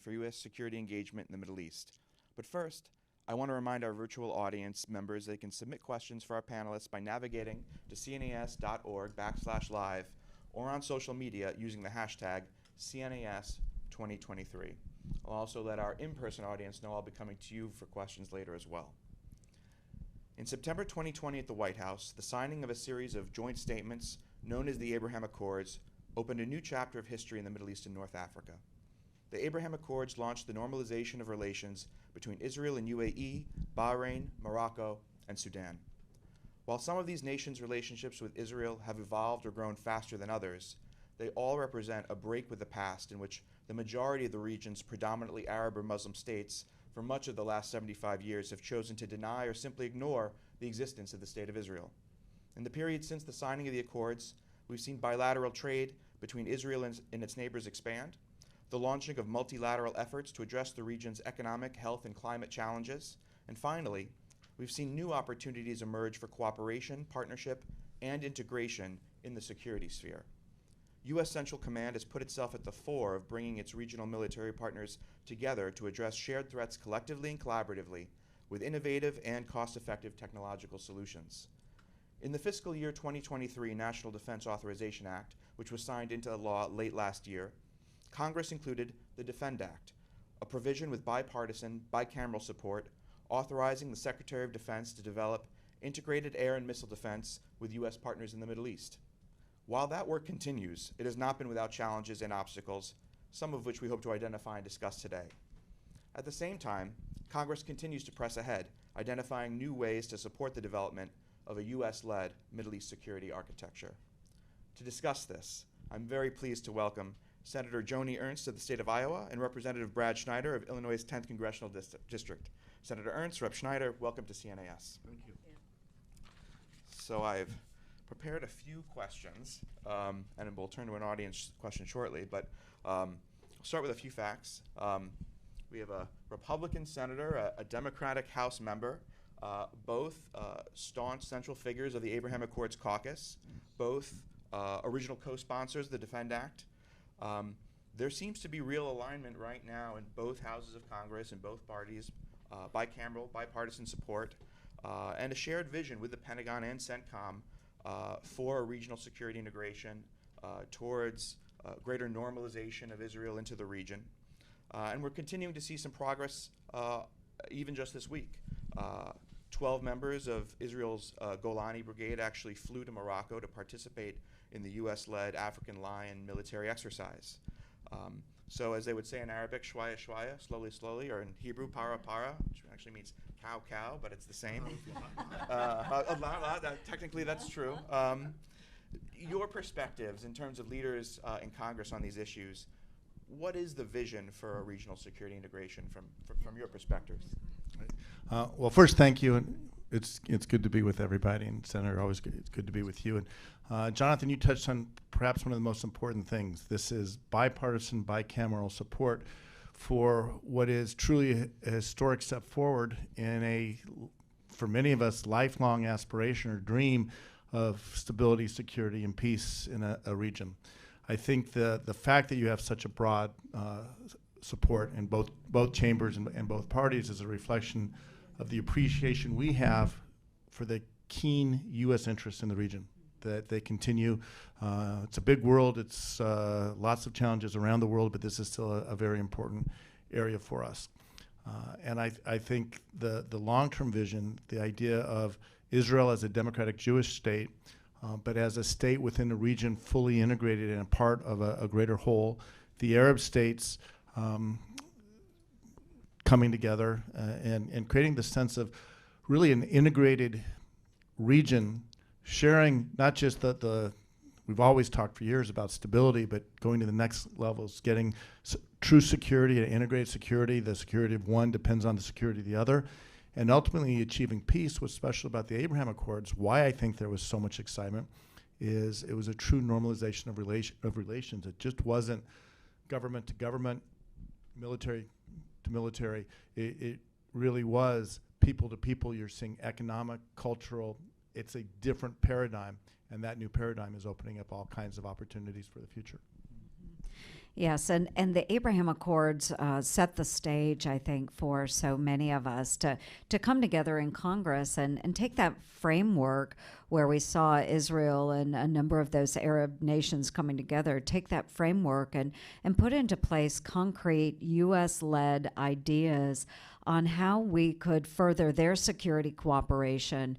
for U.S. security engagement in the Middle East. But first, I want to remind our virtual audience members they can submit questions for our panelists by navigating to cnas.org/live or on social media using the hashtag CNAS2023. I'll also let our in-person audience know I'll be coming to you for questions later as well. In September 2020 at the White House, the signing of a series of joint statements known as the Abraham Accords opened a new chapter of history in the Middle East and North Africa. The Abraham Accords launched the normalization of relations between Israel and UAE, Bahrain, Morocco, and Sudan. While some of these nations' relationships with Israel have evolved or grown faster than others, they all represent a break with the past in which the majority of the region's predominantly Arab or Muslim states for much of the last 75 years have chosen to deny or simply ignore the existence of the State of Israel. In the period since the signing of the Accords, we've seen bilateral trade between Israel and its neighbors expand, the launching of multilateral efforts to address the region's economic, health, and climate challenges, and finally, we've seen new opportunities emerge for cooperation, partnership, and integration in the security sphere. U.S. Central Command has put itself at the fore of bringing its regional military partners together to address shared threats collectively and collaboratively with innovative and cost-effective technological solutions. In the fiscal year 2023 National Defense Authorization Act, which was signed into law late last year, Congress included the Defend Act, a provision with bipartisan, bicameral support authorizing the Secretary of Defense to develop integrated air and missile defense with U.S. partners in the Middle East. While that work continues, it has not been without challenges and obstacles, some of which we hope to identify and discuss today. At the same time, Congress continues to press ahead, identifying new ways to support the development of a U.S.-led Middle East security architecture. To discuss this, I'm very pleased to welcome Senator Joni Ernst of the state of Iowa and Representative Brad Schneider of Illinois' 10th Congressional District. Senator Ernst, Rep. Schneider, welcome to CNAS. Thank you. So I've prepared a few questions, and we'll turn to an audience question shortly, but I'll start with a few facts. We have a Republican senator, a Democratic House member, both staunch central figures of the Abraham Accords caucus, both original co-sponsors of the Defend Act. There seems to be real alignment right now in both houses of Congress and both parties, bicameral, bipartisan support, and a shared vision with the Pentagon and CENTCOM for a regional security integration towards greater normalization of Israel into the region. And we're continuing to see some progress even just this week. 12 members of Israel's Golani Brigade actually flew to Morocco to participate in the US-led African Lion military exercise. So as they would say in Arabic, shwaya shwaya, slowly slowly, or in Hebrew, para para, which actually means cow cow, but it's the same. Technically that's true. Your perspectives in terms of leaders in Congress on these issues, what is the vision for a regional security integration from your perspectives? Well, first, thank you, and it's good to be with everybody, and Senator, always good, it's good to be with you. And Jonathan, you touched on perhaps one of the most important things. This is bipartisan, bicameral support for what is truly a historic step forward in a, for many of us, lifelong aspiration or dream of stability, security, and peace in a region. I think the fact that you have such a broad support in both chambers and both parties is a reflection of the appreciation we have for the keen U.S. interest in the region, that they continue. It's a big world. It's lots of challenges around the world, but this is still a very important area for us. And I think the long-term vision, the idea of Israel as a democratic Jewish state, but as a state within the region fully integrated and a part of a greater whole, the Arab states coming together and creating the sense of really an integrated region, sharing not just we've always talked for years about stability, but going to the next levels, getting true security and integrated security. The security of one depends on the security of the other. And ultimately achieving peace. What's special about the Abraham Accords, why I think there was so much excitement, is it was a true normalization of relations. It just wasn't government to government, military to military. It really was people to people. You're seeing economic, cultural. It's a different paradigm, and that new paradigm is opening up all kinds of opportunities for the future. Yes, and the Abraham Accords set the stage, I think, for so many of us to come together in Congress and take that framework where we saw Israel and a number of those Arab nations coming together, take that framework and put into place concrete U.S.-led ideas on how we could further their security cooperation,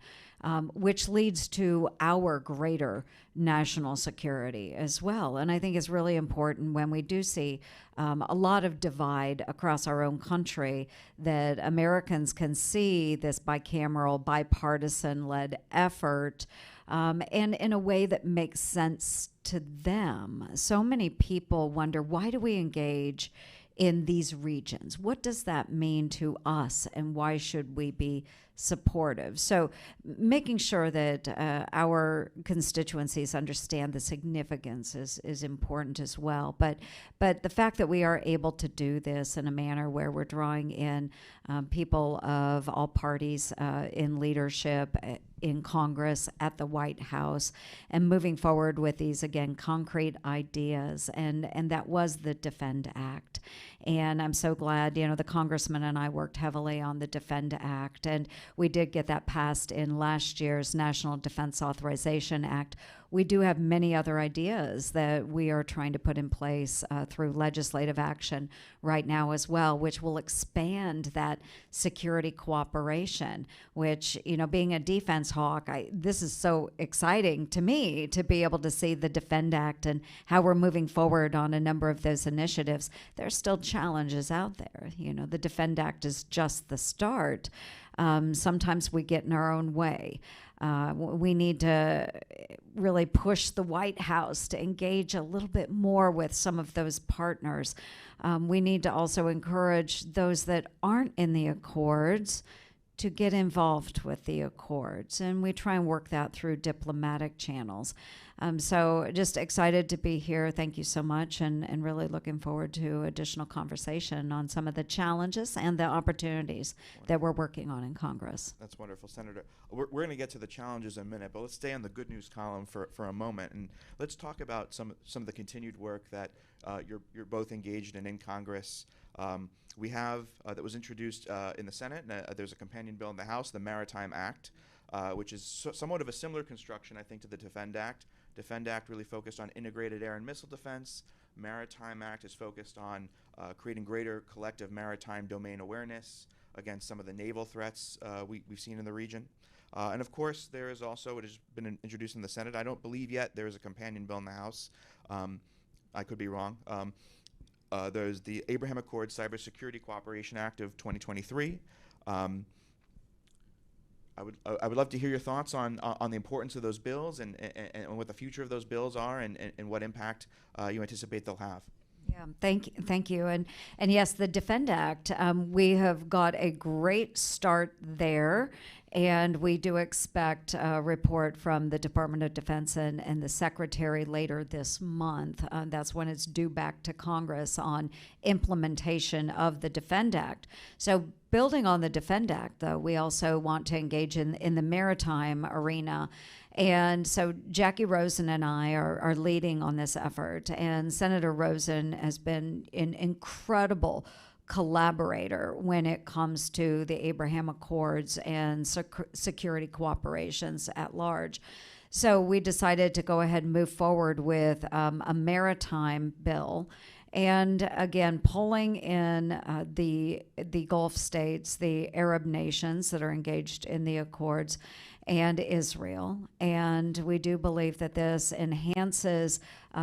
which leads to our greater national security as well. And I think it's really important when we do see a lot of divide across our own country that Americans can see this bicameral, bipartisan-led effort and in a way that makes sense to them. So many people wonder, why do we engage in these regions? What does that mean to us, and why should we be supportive? So making sure that our constituencies understand the significance is important as well. But the fact that we are able to do this in a manner where we're drawing in people of all parties in leadership, in Congress, at the White House, and moving forward with these, again, concrete ideas. And that was the Defend Act. And I'm so glad, the congressman and I worked heavily on the Defend Act, and we did get that passed in last year's National Defense Authorization Act. We do have many other ideas that we are trying to put in place through legislative action right now as well, which will expand that security cooperation, which, being a defense hawk, this is so exciting to me to be able to see the Defend Act and how we're moving forward on a number of those initiatives. There's still challenges out there. The Defend Act is just the start. Sometimes we get in our own way. We need to really push the White House to engage a little bit more with some of those partners. We need to also encourage those that aren't in the accords to get involved with the accords, and we try and work that through diplomatic channels. So just excited to be here. Thank you so much, and really looking forward to additional conversation on some of the challenges and the opportunities that we're working on in Congress. That's wonderful, Senator. We're going to get to the challenges in a minute, but let's stay on the good news column for a moment, and let's talk about some of the continued work that you're both engaged in Congress. We have, that was introduced in the Senate, and there's a companion bill in the House, the Maritime Act, which is somewhat of a similar construction, I think, to the Defend Act. Defend Act really focused on integrated air and missile defense. Maritime Act is focused on creating greater collective maritime domain awareness against some of the naval threats we've seen in the region. And of course, there is also, it has been introduced in the Senate. I don't believe yet there is a companion bill in the House. I could be wrong. There's the Abraham Accords Cybersecurity Cooperation Act of 2023. I would love to hear your thoughts on the importance of those bills and what the future of those bills are and what impact you anticipate they'll have. Yeah, thank you. And yes, the Defend Act, we have got a great start there, and we do expect a report from the Department of Defense and the Secretary later this month. That's when it's due back to Congress on implementation of the Defend Act. So building on the Defend Act, though, we also want to engage in the maritime arena. And so Jackie Rosen and I are leading on this effort, and Senator Rosen has been an incredible collaborator when it comes to the Abraham Accords and security cooperations at large. So we decided to go ahead and move forward with a maritime bill. And again, pulling in the Gulf states, the Arab nations that are engaged in the Accords, and Israel. And we do believe that this enhances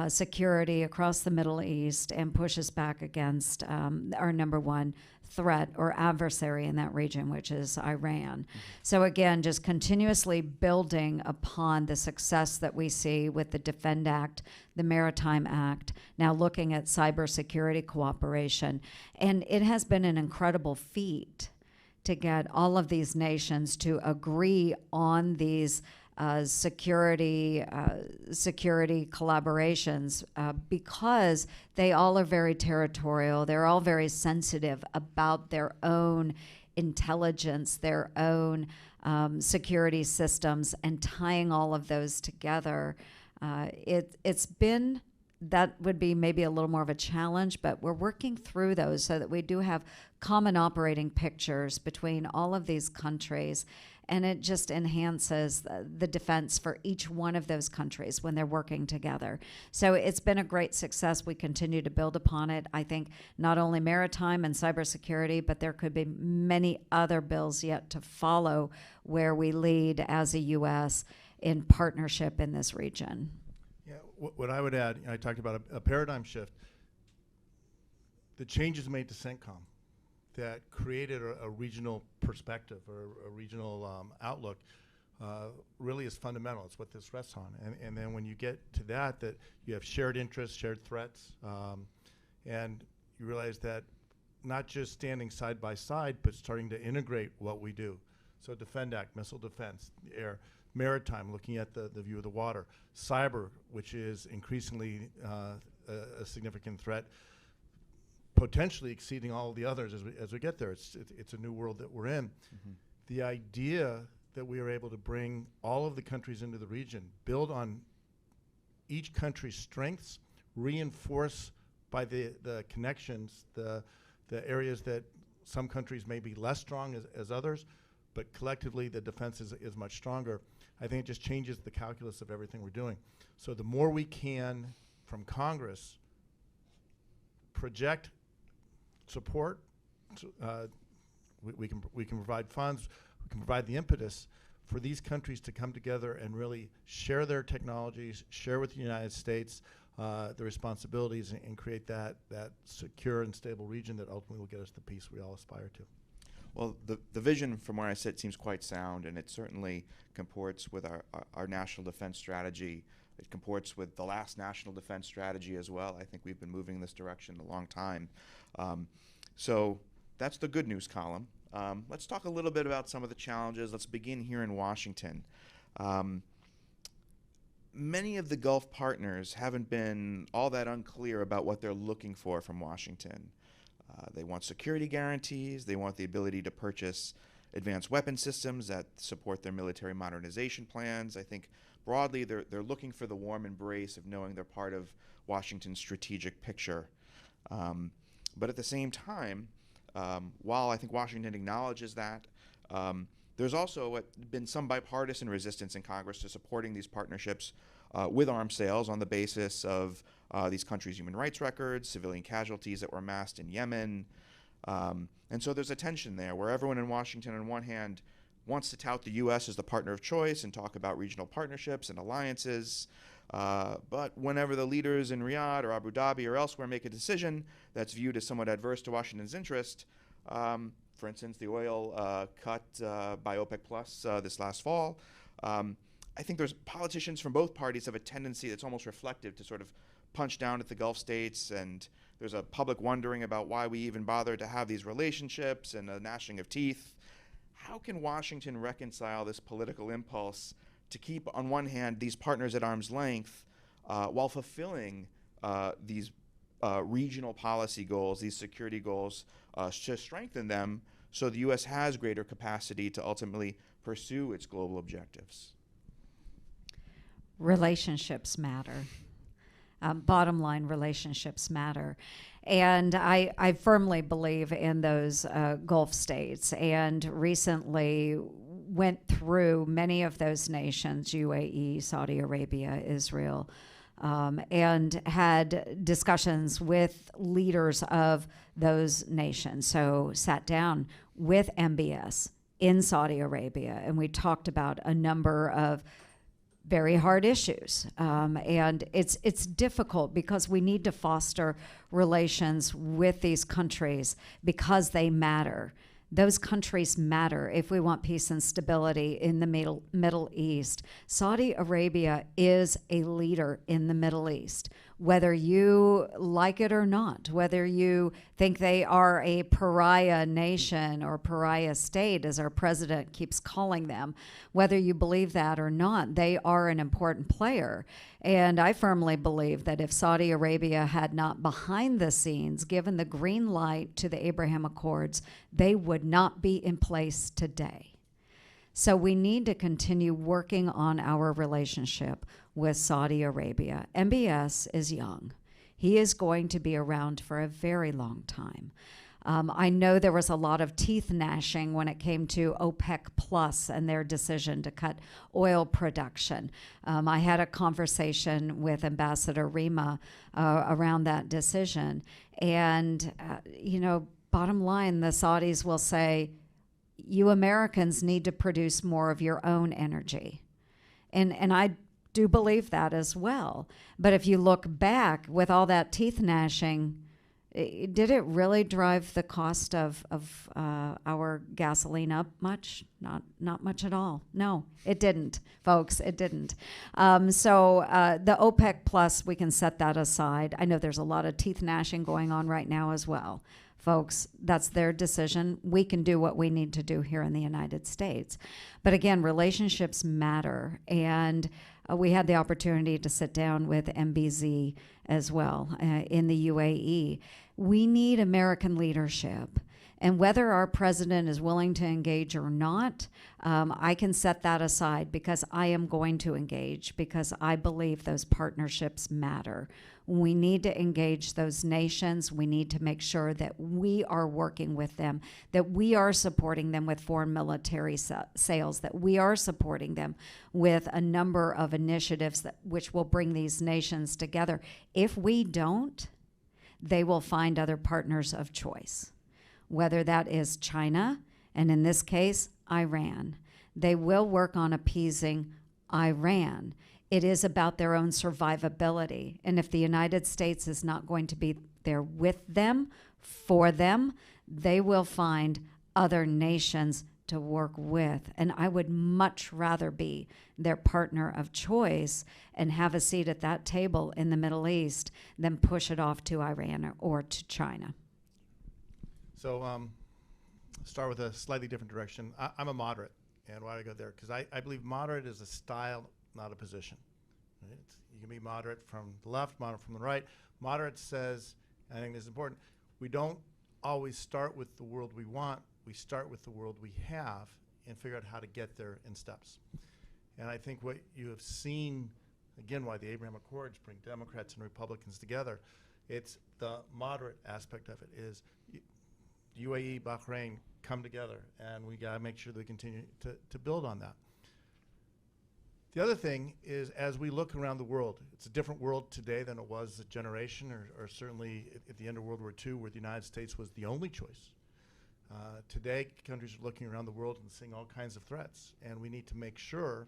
security across the Middle East and pushes back against our number one threat or adversary in that region, which is Iran. So again, just continuously building upon the success that we see with the Defend Act, the Maritime Act, now looking at cybersecurity cooperation. And it has been an incredible feat to get all of these nations to agree on these security collaborations because they all are very territorial. They're all very sensitive about their own intelligence, their own security systems, and tying all of those together. It's been that would be maybe a little more of a challenge, but we're working through those so that we do have common operating pictures between all of these countries. And it just enhances the defense for each one of those countries when they're working together. So it's been a great success. We continue to build upon it. I think not only maritime and cybersecurity, but there could be many other bills yet to follow where we lead as a U.S. in partnership in this region. Yeah, what I would add, I talked about a paradigm shift. The changes made to CENTCOM that created a regional perspective or a regional outlook really is fundamental. It's what this rests on. And then when you get to that you have shared interests, shared threats, and you realize that not just standing side by side, but starting to integrate what we do. So Defend Act, missile defense, air, maritime, looking at the view of the water, cyber, which is increasingly a significant threat, potentially exceeding all of the others as we get there. It's a new world that we're in. Mm-hmm. The idea that we are able to bring all of the countries into the region, build on each country's strengths, reinforce by the connections, the areas that some countries may be less strong as others, but collectively the defense is much stronger. I think it just changes the calculus of everything we're doing. So the more we can, from Congress, project support, we can provide funds, we can provide the impetus for these countries to come together and really share their technologies, share with the United States the responsibilities, and create that secure and stable region that ultimately will get us the peace we all aspire to. Well, the vision from where I sit seems quite sound, and it certainly comports with our national defense strategy. It comports with the last national defense strategy as well. I think we've been moving in this direction a long time. So that's the good news column. Let's talk a little bit about some of the challenges. Let's begin here in Washington. Many of the Gulf partners haven't been all that unclear about what they're looking for from Washington. They want security guarantees. They want the ability to purchase advanced weapon systems that support their military modernization plans. I think broadly they're looking for the warm embrace of knowing they're part of Washington's strategic picture. But at the same time, while I think Washington acknowledges that, there's also been some bipartisan resistance in Congress to supporting these partnerships with arms sales on the basis of these countries' human rights records, civilian casualties that were amassed in Yemen. And so there's a tension there where everyone in Washington, on one hand, wants to tout the U.S. as the partner of choice and talk about regional partnerships and alliances. But whenever the leaders in Riyadh or Abu Dhabi or elsewhere make a decision that's viewed as somewhat adverse to Washington's interest, for instance, the oil cut by OPEC Plus this last fall, I think there's politicians from both parties have a tendency that's almost reflective to sort of punch down at the Gulf states, and there's a public wondering about why we even bother to have these relationships and a gnashing of teeth. How can Washington reconcile this political impulse to keep, on one hand, these partners at arm's length while fulfilling these regional policy goals, these security goals, to strengthen them so the U.S. has greater capacity to ultimately pursue its global objectives? Relationships matter. Bottom line, relationships matter. And I firmly believe in those Gulf states, and recently went through many of those nations, UAE, Saudi Arabia, Israel, and had discussions with leaders of those nations. So sat down with MBS in Saudi Arabia, and we talked about a number of very hard issues. And it's difficult because we need to foster relations with these countries because they matter. Those countries matter if we want peace and stability in the Middle East. Saudi Arabia is a leader in the Middle East, whether you like it or not, whether you think they are a pariah nation or pariah state, as our president keeps calling them, whether you believe that or not, they are an important player. And I firmly believe that if Saudi Arabia had not behind the scenes given the green light to the Abraham Accords, they would not be in place today. So we need to continue working on our relationship with Saudi Arabia. MBS is young. He is going to be around for a very long time. I know there was a lot of teeth gnashing when it came to OPEC Plus and their decision to cut oil production. I had a conversation with Ambassador Rima around that decision. And, bottom line, the Saudis will say, you Americans need to produce more of your own energy. And I do believe that as well. But if you look back with all that teeth gnashing, did it really drive the cost of our gasoline up much? Not much at all. No, it didn't, folks. It didn't. So the OPEC Plus, we can set that aside. I know there's a lot of teeth gnashing going on right now as well. Folks, that's their decision. We can do what we need to do here in the United States. But again, relationships matter. And we had the opportunity to sit down with MBZ as well in the UAE. We need American leadership. And whether our president is willing to engage or not, I can set that aside because I am going to engage because I believe those partnerships matter. We need to engage those nations. We need to make sure that we are working with them, that we are supporting them with foreign military sales, that we are supporting them with a number of initiatives which will bring these nations together. If we don't, they will find other partners of choice, whether that is China, and in this case, Iran. They will work on appeasing Iran. It is about their own survivability. And if the United States is not going to be there with them, for them, they will find other nations to work with. And I would much rather be their partner of choice and have a seat at that table in the Middle East than push it off to Iran or to China. So start with a slightly different direction. I'm a moderate. And why do I go there? Because I believe moderate is a style, not a position. Right? You can be moderate from the left, moderate from the right. Moderate says, I think this is important, we don't always start with the world we want. We start with the world we have and figure out how to get there in steps. And I think what you have seen, again, why the Abraham Accords bring Democrats and Republicans together, it's the moderate aspect of it is UAE, Bahrain come together, and we got to make sure that we continue to build on that. The other thing is, as we look around the world, it's a different world today than it was a generation, or certainly at the end of World War II, where the United States was the only choice. Today, countries are looking around the world and seeing all kinds of threats, and we need to make sure,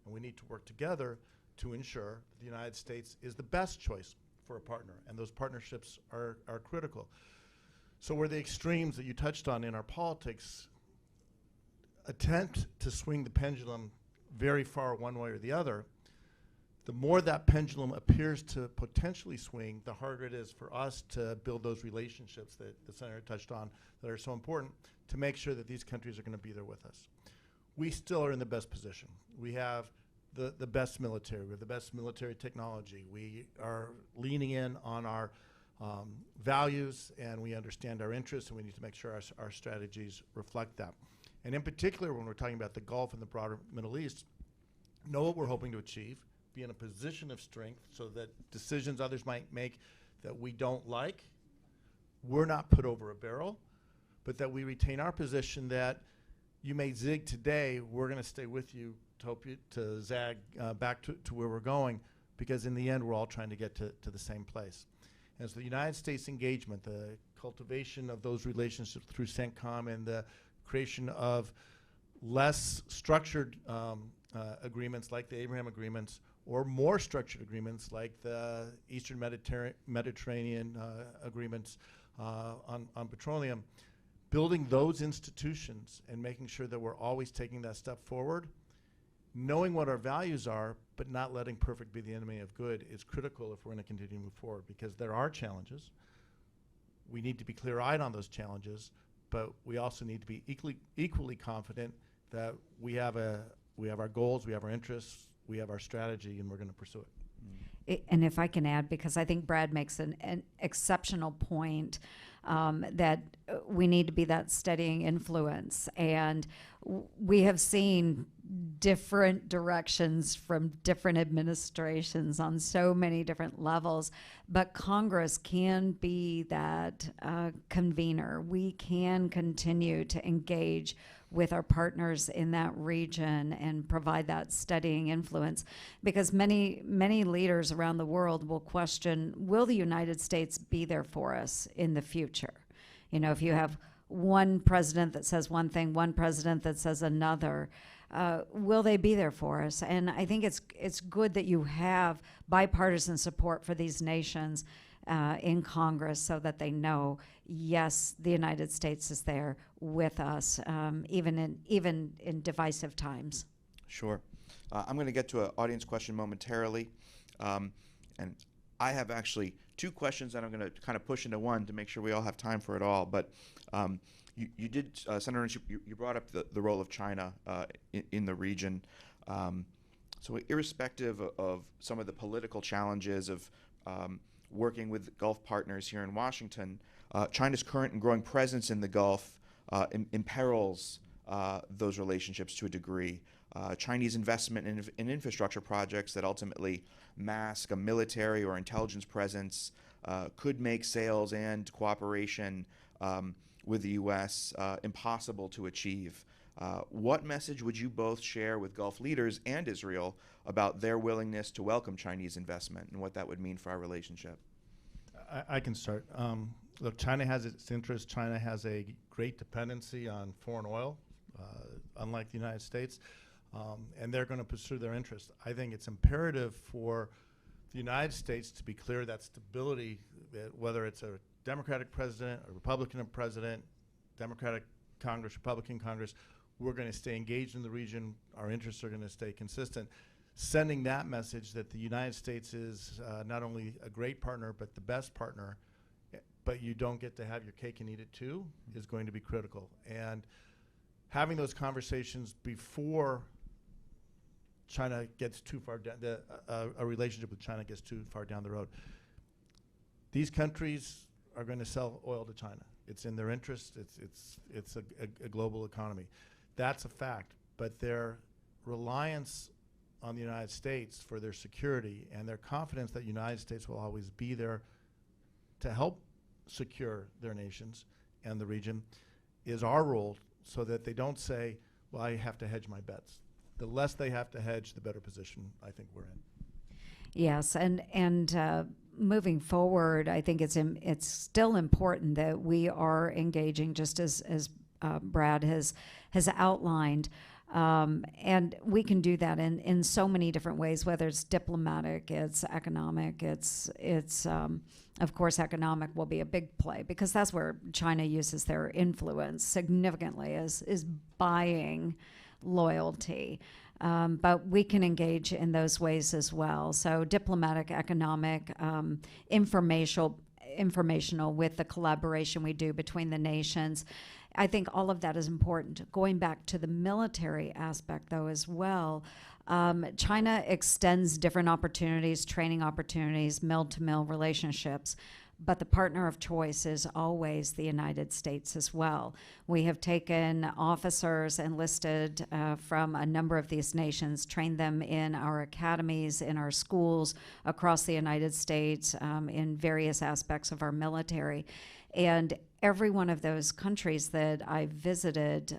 and we need to work together to ensure that the United States is the best choice for a partner, and those partnerships are critical. So where the extremes that you touched on in our politics attempt to swing the pendulum very far one way or the other, the more that pendulum appears to potentially swing, the harder it is for us to build those relationships that the Senator touched on that are so important to make sure that these countries are going to be there with us. We still are in the best position. We have the best military. We have the best military technology. We are leaning in on our values, and we understand our interests, and we need to make sure our strategies reflect that. And in particular, when we're talking about the Gulf and the broader Middle East, know what we're hoping to achieve, be in a position of strength so that decisions others might make that we don't like, we're not put over a barrel, but that we retain our position that you may zig today, we're going to stay with you to help you to zag back to where we're going, because in the end, we're all trying to get to the same place. And so the United States engagement, the cultivation of those relationships through CENTCOM and the creation of less structured agreements like the Abraham agreements, or more structured agreements like the Eastern Mediterranean agreements on petroleum, building those institutions and making sure that we're always taking that step forward, knowing what our values are, but not letting perfect be the enemy of good is critical if we're going to continue to move forward, because there are challenges. We need to be clear-eyed on those challenges, but we also need to be equally confident that we have our goals, we have our interests, we have our strategy, and we're going to pursue it. And if I can add, because I think Brad makes an exceptional point, that we need to be that steadying influence. And we have seen different directions from different administrations on so many different levels, but Congress can be that convener. We can continue to engage with our partners in that region and provide that steadying influence, because many leaders around the world will question, will the United States be there for us in the future? You know, if you have one president that says one thing, one president that says another, will they be there for us? And I think it's good that you have bipartisan support for these nations in Congress, so that they know, yes, the United States is there with us, even in divisive times. Sure. I'm going to get to an audience question momentarily. And I have actually two questions that I'm going to kind of push into one to make sure we all have time for it all. But you did, Senator Ernst, you brought up the role of China in the region. So irrespective of some of the political challenges of working with Gulf partners here in Washington, China's current and growing presence in the Gulf imperils those relationships to a degree. Chinese investment in infrastructure projects that ultimately mask a military or intelligence presence could make sales and cooperation with the U.S. Impossible to achieve. What message would you both share with Gulf leaders and Israel about their willingness to welcome Chinese investment and what that would mean for our relationship? I can start. Look, China has its interests. China has a great dependency on foreign oil, unlike the United States, and they're going to pursue their interests. I think it's imperative for the United States to be clear that stability, that whether it's a Democratic president, a Republican president, Democratic Congress, Republican Congress, we're going to stay engaged in the region. Our interests are going to stay consistent. Sending that message that the United States is not only a great partner, but the best partner, but you don't get to have your cake and eat it too, is going to be critical. And having those conversations before China gets too far down, a relationship with China gets too far down the road. These countries are going to sell oil to China. It's in their interest. It's a global economy. That's a fact. But their reliance on the United States for their security and their confidence that the United States will always be there to help secure their nations and the region is our role, so that they don't say, well, I have to hedge my bets. The less they have to hedge, the better position I think we're in. Yes, and moving forward, I think it's still important that we are engaging, just as Brad has outlined. And we can do that in so many different ways, whether it's diplomatic, it's economic, it's of course, economic will be a big play, because that's where China uses their influence significantly, is buying loyalty. But we can engage in those ways as well. So diplomatic, economic, informational with the collaboration we do between the nations. I think all of that is important. Going back to the military aspect, though, as well, China extends different opportunities, training opportunities, mill-to-mill relationships, but the partner of choice is always the United States as well. We have taken officers enlisted from a number of these nations, trained them in our academies, in our schools across the United States, in various aspects of our military. And every one of those countries that I visited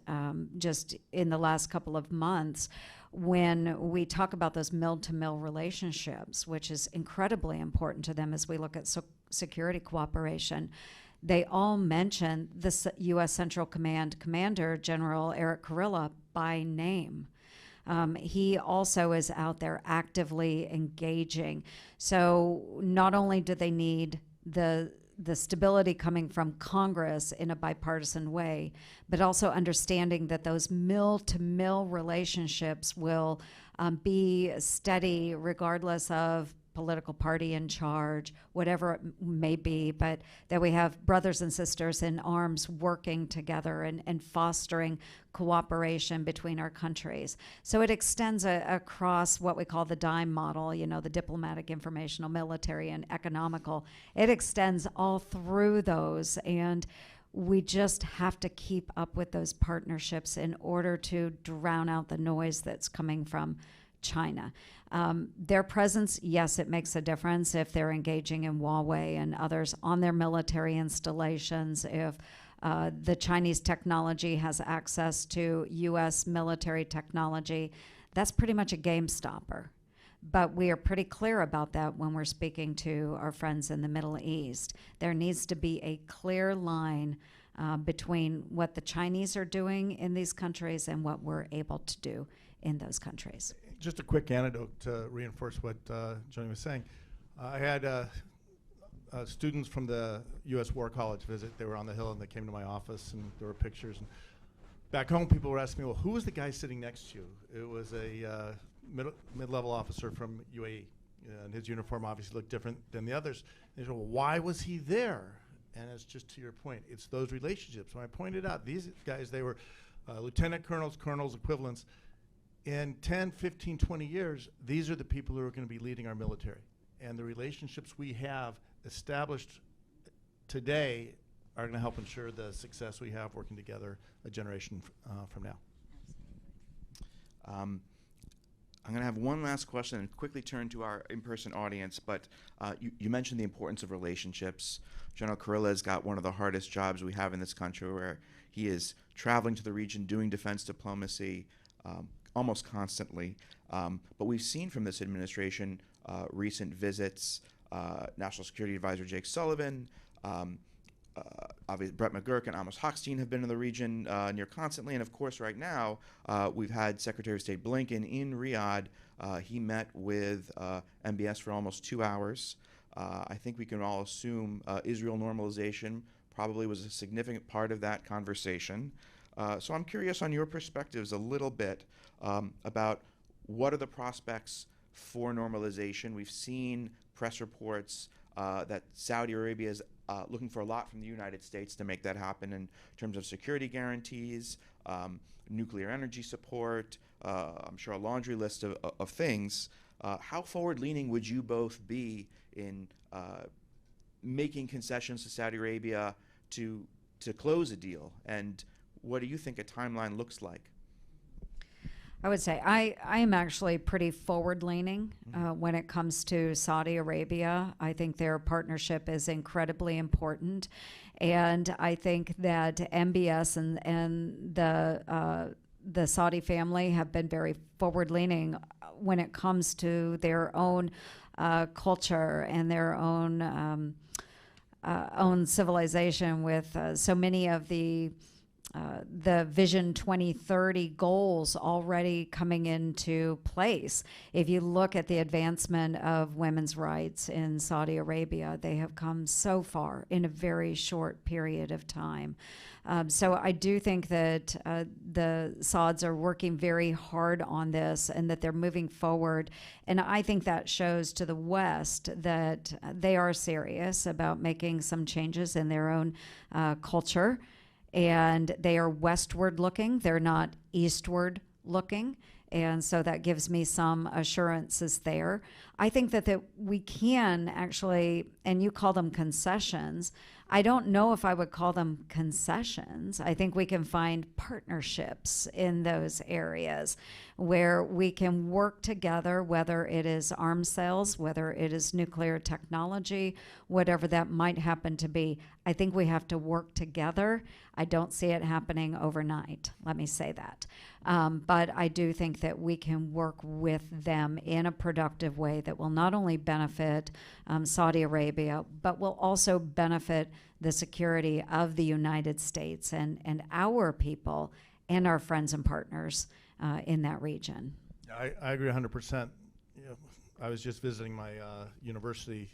just in the last couple of months, when we talk about those mill-to-mill relationships, which is incredibly important to them as we look at security cooperation, they all mention the U.S. Central Command Commander, General Eric Kurilla, by name. He also is out there actively engaging. So not only do they need the stability coming from Congress in a bipartisan way, but also understanding that those mill-to-mill relationships will be steady regardless of political party in charge, whatever it may be, but that we have brothers and sisters in arms working together and fostering cooperation between our countries. So it extends across what we call the DIME model, you know, the diplomatic, informational, military, and economical. It extends all through those, and we just have to keep up with those partnerships in order to drown out the noise that's coming from China. Their presence, yes, it makes a difference if they're engaging in Huawei and others on their military installations, if the Chinese technology has access to U.S. military technology. That's pretty much a game stopper. But we are pretty clear about that when we're speaking to our friends in the Middle East. There needs to be a clear line between what the Chinese are doing in these countries and what we're able to do in those countries. Just a quick anecdote to reinforce what Joni was saying. I had students from the U.S. War College visit. They were on the Hill, and they came to my office, and there were pictures. And back home, people were asking me, well, who was the guy sitting next to you? It was a mid-level officer from UAE, and his uniform obviously looked different than the others. They said, well, why was he there? And it's just to your point, it's those relationships. When I pointed out, these guys, they were lieutenant colonels, colonels, equivalents. In 10, 15, 20 years, these are the people who are going to be leading our military. And the relationships we have established today are going to help ensure the success we have working together a generation from now. I'm going to have one last question and quickly turn to our in-person audience, but you mentioned the importance of relationships. General Kurilla has got one of the hardest jobs we have in this country, where he is traveling to the region, doing defense diplomacy almost constantly. But we've seen from this administration recent visits, National Security Advisor Jake Sullivan, obviously Brett McGurk and Amos Hochstein have been in the region near constantly, and of course right now we've had Secretary of State Blinken in Riyadh. He met with MBS for almost 2 hours. I think we can all assume Israel normalization probably was a significant part of that conversation. So I'm curious on your perspectives a little bit about what are the prospects for normalization. We've seen press reports that Saudi Arabia is looking for a lot from the United States to make that happen in terms of security guarantees, nuclear energy support, I'm sure a laundry list of things. How forward-leaning would you both be in making concessions to Saudi Arabia to close a deal? And what do you think a timeline looks like? I would say I am actually pretty forward-leaning when it comes to Saudi Arabia. I think their partnership is incredibly important, and I think that MBS and the Saudi family have been very forward-leaning when it comes to their own culture and their own civilization, with so many of the Vision 2030 goals already coming into place. If you look at the advancement of women's rights in Saudi Arabia, they have come so far in a very short period of time. So I do think that the Sauds are working very hard on this and that they're moving forward. And I think that shows to the West that they are serious about making some changes in their own culture. And they are westward looking, they're not eastward looking. And so that gives me some assurances there. I think that we can actually, and you call them concessions, I don't know if I would call them concessions. I think we can find partnerships in those areas where we can work together, whether it is arms sales, whether it is nuclear technology, whatever that might happen to be. I think we have to work together. I don't see it happening overnight, let me say that. But I do think that we can work with them in a productive way that will not only benefit Saudi Arabia, but will also benefit the security of the United States and our people and our friends and partners in that region. I agree 100%. You know, I was just visiting my university.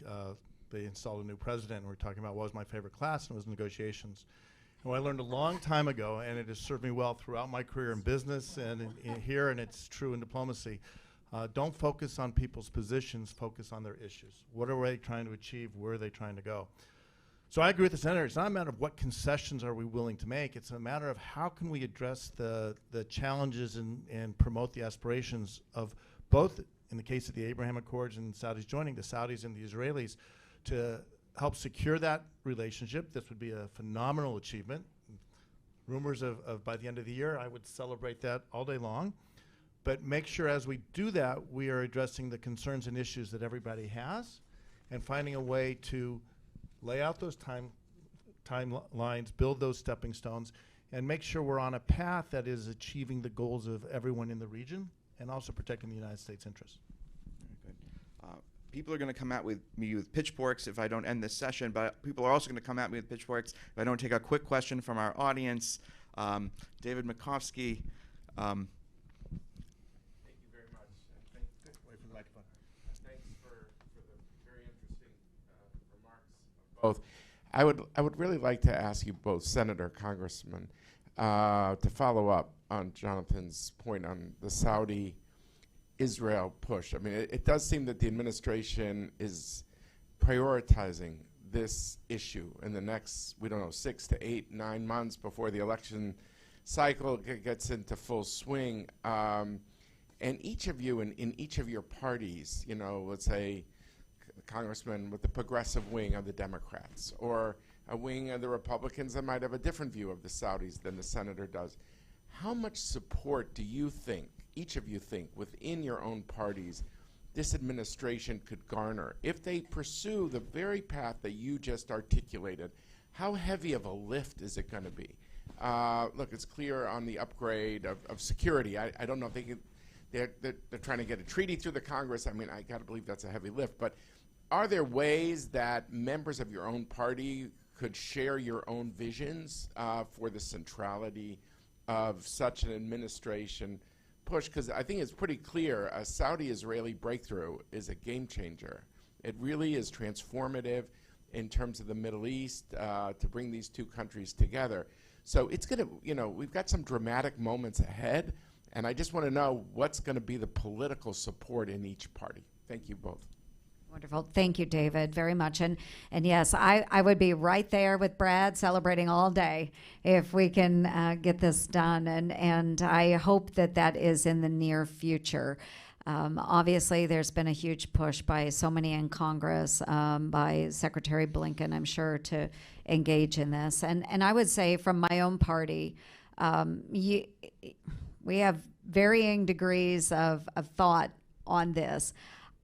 They installed a new president, and we were talking about what was my favorite class, and it was negotiations. And what I learned a long time ago, and it has served me well throughout my career in business and in here, and it's true in diplomacy, Don't focus on people's positions, focus on their issues. What are they trying to achieve? Where are they trying to go? So I agree with the senator. It's not a matter of what concessions are we willing to make. It's a matter of how can we address the challenges and promote the aspirations of both, in the case of the Abraham Accords and Saudis joining, the Saudis and the Israelis, to help secure that relationship. This would be a phenomenal achievement. Rumors of by the end of the year, I would celebrate that all day long. But make sure as we do that, we are addressing the concerns and issues that everybody has and finding a way to lay out those timelines, build those stepping stones, and make sure we're on a path that is achieving the goals of everyone in the region and also protecting the United States' interests. Very good. People are going to come at me with pitchforks if I don't end this session, but people are also going to come at me with pitchforks if I don't take a quick question from our audience. David Makovsky. Thank you very much. Wait for the microphone. Thanks for the very interesting remarks of both. I would really like to ask you both, Senator, Congressman, to follow up on Jonathan's point on the Saudi-Israel push. I mean, it does seem that the administration is prioritizing this issue in the next, 6 to 8, 9 months before the election cycle gets into full swing. And each of you in each of your parties, let's say congressman with the progressive wing of the Democrats or a wing of the Republicans that might have a different view of the Saudis than the senator does. How much support do you think, each of you think, within your own parties, this administration could garner if they pursue the very path that you just articulated? How heavy of a lift is it going to be? Look, it's clear on the upgrade of security. I don't know if they're trying to get a treaty through the Congress. I mean, I got to believe that's a heavy lift. But are there ways that members of your own party could share your own visions for the centrality of such an administration push? Because I think it's pretty clear a Saudi-Israeli breakthrough is a game changer. It really is transformative in terms of the Middle East to bring these two countries together. So it's going to, we've got some dramatic moments ahead, and I just want to know what's going to be the political support in each party. Thank you both. Wonderful. Thank you, David, very much. And yes, I would be right there with Brad celebrating all day if we can get this done. And I hope that is in the near future. Obviously, there's been a huge push by so many in Congress, by Secretary Blinken, I'm sure, to engage in this. And I would say from my own party, we have varying degrees of thought on this.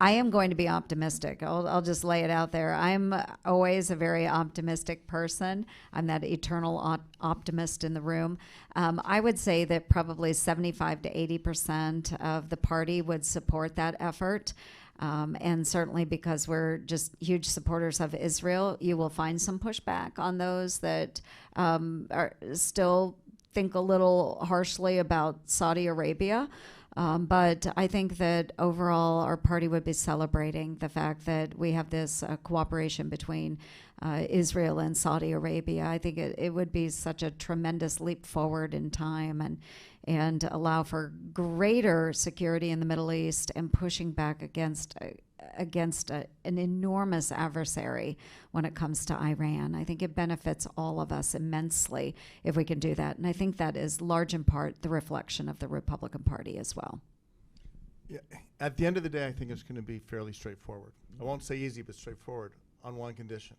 I am going to be optimistic. I'll just lay it out there. I'm always a very optimistic person. I'm that eternal optimist in the room. I would say that probably 75 to 80% of the party would support that effort. And certainly because we're just huge supporters of Israel, you will find some pushback on those that are still think a little harshly about Saudi Arabia. But I think that overall our party would be celebrating the fact that we have this cooperation between Israel and Saudi Arabia. I think it would be such a tremendous leap forward in time and allow for greater security in the Middle East and pushing back against an enormous adversary when it comes to Iran. I think it benefits all of us immensely if we can do that. And I think that is large in part the reflection of the Republican Party as well. Yeah, at the end of the day, I think it's going to be fairly straightforward. I won't say easy, but straightforward on one condition,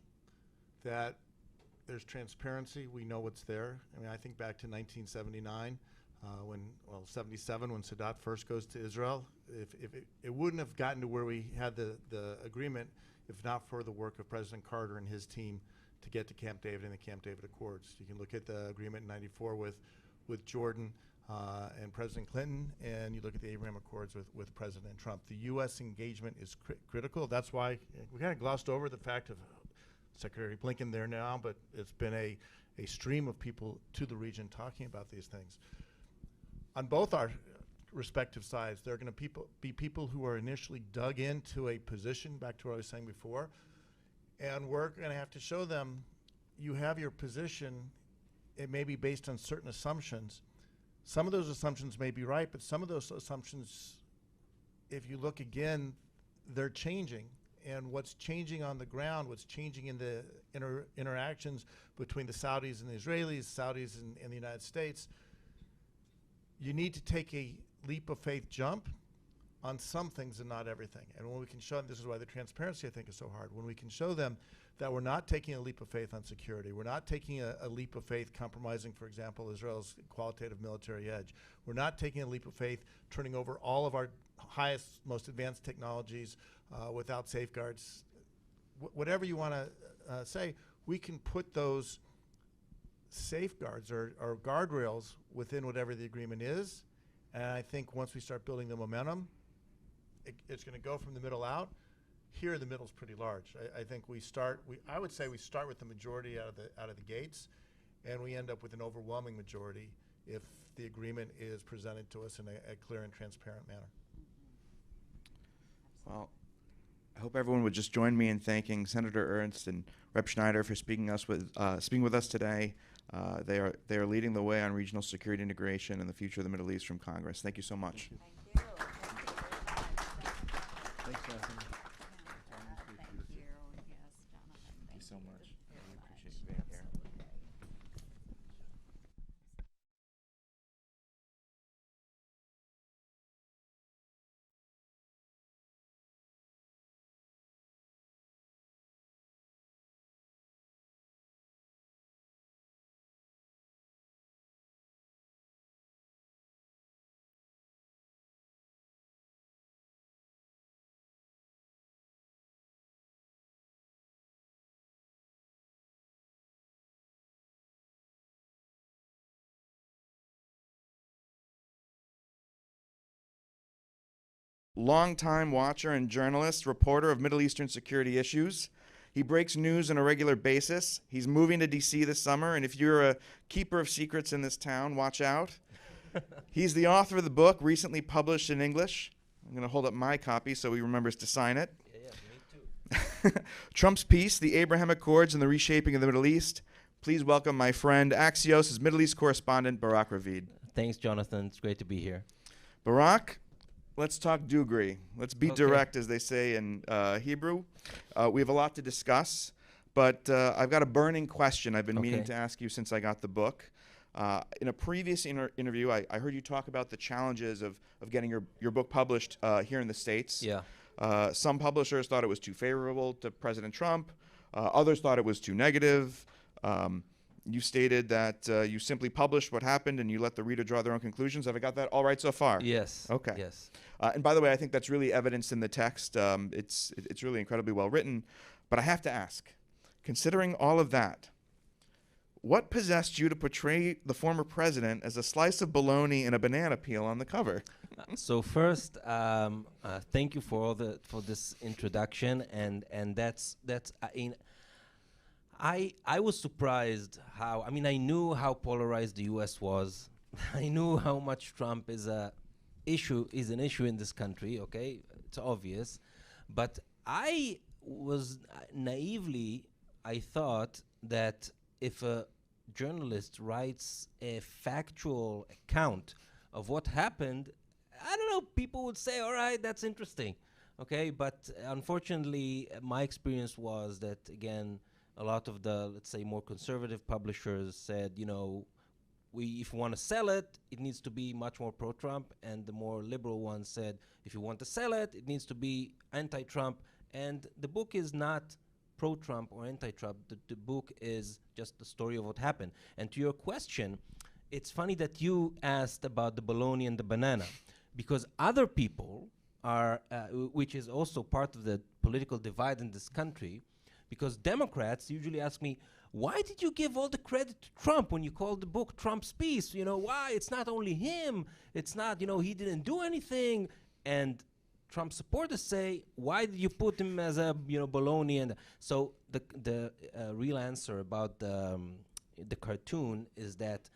that there's transparency. We know what's there. I mean, I think back to 1979, 77 when Sadat first goes to Israel. If it wouldn't have gotten to where we had the agreement if not for the work of President Carter and his team to get to Camp David and the Camp David Accords. You can look at the agreement in '94 with Jordan and President Clinton, and you look at the Abraham Accords with President Trump. The U.S. engagement is critical. That's why we kind of glossed over the fact of Secretary Blinken there now, but it's been a stream of people to the region talking about these things. On both our respective sides, there are going to be people who are initially dug into a position, back to what I was saying before, and we're going to have to show them you have your position. It may be based on certain assumptions. Some of those assumptions may be right, but some of those assumptions, if you look again, they're changing. And what's changing on the ground, what's changing in the interactions between the Saudis and the Israelis, Saudis and the United States, you need to take a leap of faith jump on some things and not everything. And when we can show them, this is why the transparency I think is so hard, when we can show them that we're not taking a leap of faith on security, we're not taking a leap of faith compromising, for example, Israel's qualitative military edge, we're not taking a leap of faith turning over all of our highest, most advanced technologies without safeguards, whatever you want to say, we can put those safeguards or guardrails within whatever the agreement is. And I think once we start building the momentum, it's going to go from the middle out. Here, the middle's pretty large. I think I would say we start with the majority out of the gates, and we end up with an overwhelming majority if the agreement is presented to us in a clear and transparent manner. Well, I hope everyone would just join me in thanking Senator Ernst and Rep. Schneider for speaking with us today. They are leading the way on regional security integration and the future of the Middle East from Congress. Thank you so much. Thank you. Thanks, Jonathan. Thank you. Yes, Jonathan. Thank you so much. I really very appreciate you being here. Longtime watcher and journalist, reporter of Middle Eastern security issues. He breaks news on a regular basis. He's moving to D.C. this summer, and if you're a keeper of secrets in this town, watch out. He's the author of the book, recently published in English. I'm going to hold up my copy so he remembers to sign it. Yeah, me too. Trump's Peace, the Abraham Accords and the Reshaping of the Middle East. Please welcome my friend, Axios' Middle East correspondent, Barak Ravid. Thanks, Jonathan. It's great to be here. Barak, let's talk Dugri. Let's be Okay. direct, as they say in Hebrew. We have a lot to discuss, but I've got a burning question I've been meaning Okay. to ask you since I got the book. In a previous interview, I heard you talk about the challenges of getting your book published here in the States. Yeah. Some publishers thought it was too favorable to President Trump. Others thought it was too negative. You stated that you simply published what happened and you let the reader draw their own conclusions. Have I got that all right so far? Yes. Okay. Yes. And by the way, I think that's really evidenced in the text. It's really incredibly well written. But I have to ask, considering all of that, what possessed you to portray the former president as a slice of bologna and a banana peel on the cover? So first, thank you for this introduction, and that's I was surprised how I knew how polarized the U.S. was. I knew how much Trump is an issue in this country. Okay, it's obvious, but I was naively I thought that if a journalist writes a factual account of what happened, I don't know, people would say, all right, that's interesting. Okay, but unfortunately, my experience was that, again, a lot of the, let's say, more conservative publishers said, if you want to sell it, it needs to be much more pro-Trump, and the more liberal ones said, if you want to sell it, it needs to be anti-Trump, and the book is not pro-Trump or anti-Trump. The book is just the story of what happened. And to your question, it's funny that you asked about the bologna and the banana, because other people are, which is also part of the political divide in this country, because Democrats usually ask me, why did you give all the credit to Trump when you called the book Trump's Peace? Why? It's not only him. It's not, he didn't do anything. And Trump supporters say, why did you put him as a, baloney? And so the real answer about the cartoon is that,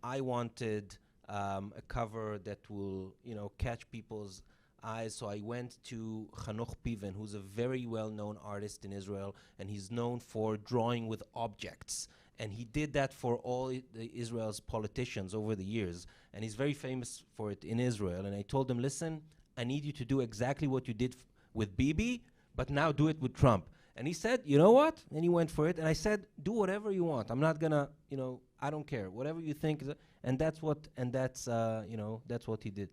I wanted a cover that will, catch people's eyes. So I went to Hanoch Piven, who's a very well-known artist in Israel, and he's known for drawing with objects. And he did that for all Israel's politicians over the years. And he's very famous for it in Israel. And I told him, listen, I need you to do exactly what you did with Bibi, but now do it with Trump. And he said, you know what? And he went for it. And I said, do whatever you want. I'm not gonna, I don't care. Whatever you think. That's what he did.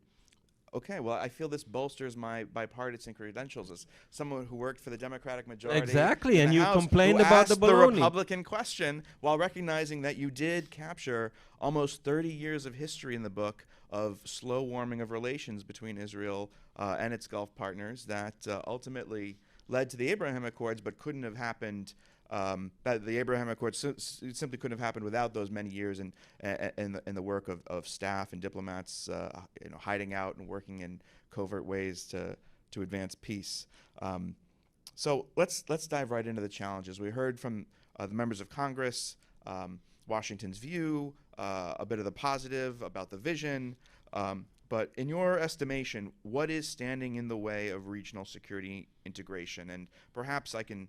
Okay, well, I feel this bolsters my bipartisan credentials as someone who worked for the Democratic majority. Exactly, in and the you House, complained who about the asked baloney. Republican question while recognizing that you did capture almost 30 years of history in the book of slow warming of relations between Israel and its Gulf partners that ultimately led to the Abraham Accords, but couldn't have happened. That the Abraham Accords simply couldn't have happened without those many years and the work of staff and diplomats, hiding out and working in covert ways to advance peace. So let's dive right into the challenges. We heard from the members of Congress, Washington's view, a bit of the positive about the vision. But in your estimation, what is standing in the way of regional security integration? And perhaps I can,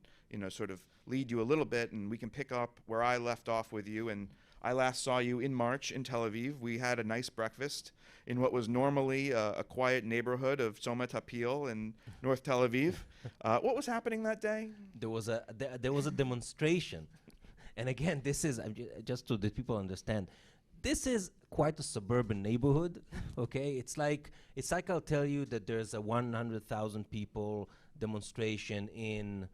sort of lead you a little bit, and we can pick up where I left off with you. And I last saw you in March in Tel Aviv. We had a nice breakfast in what was normally a quiet neighborhood of Tzomet Apil in North Tel Aviv. What was happening that day? There was a demonstration, and again, this is just so that people understand. This is quite a suburban neighborhood, okay? It's like I'll tell you that there's a 100,000 people demonstration in,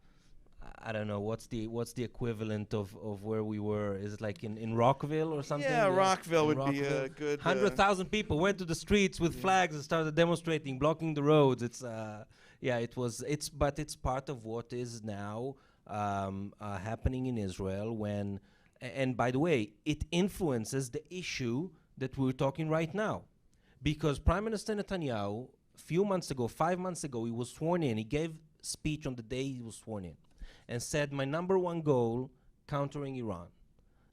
I don't know, what's the equivalent of where we were? Is it like in Rockville or something? Yeah, Rockville In would be a good... 100,000 people went to the streets with flags and started demonstrating, blocking the roads. It's part of what is now happening in Israel when... And by the way, it influences the issue that we're talking right now. Because Prime Minister Netanyahu, 5 months ago, he was sworn in. He gave speech on the day he was sworn in and said, my number one goal, countering Iran.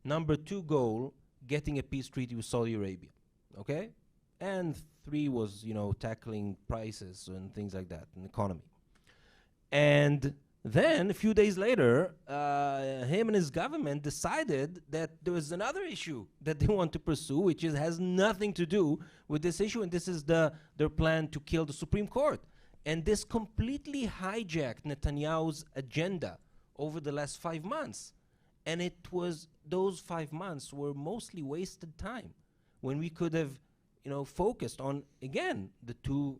Number two goal, getting a peace treaty with Saudi Arabia. Okay? And 3 was, tackling prices and things like that, and economy. And then, a few days later, him and his government decided that there was another issue that they want to pursue, which has nothing to do with this issue, and this is their plan to kill the Supreme Court. And this completely hijacked Netanyahu's agenda over the last 5 months. And those 5 months were mostly wasted time when we could have, focused on, again, the two,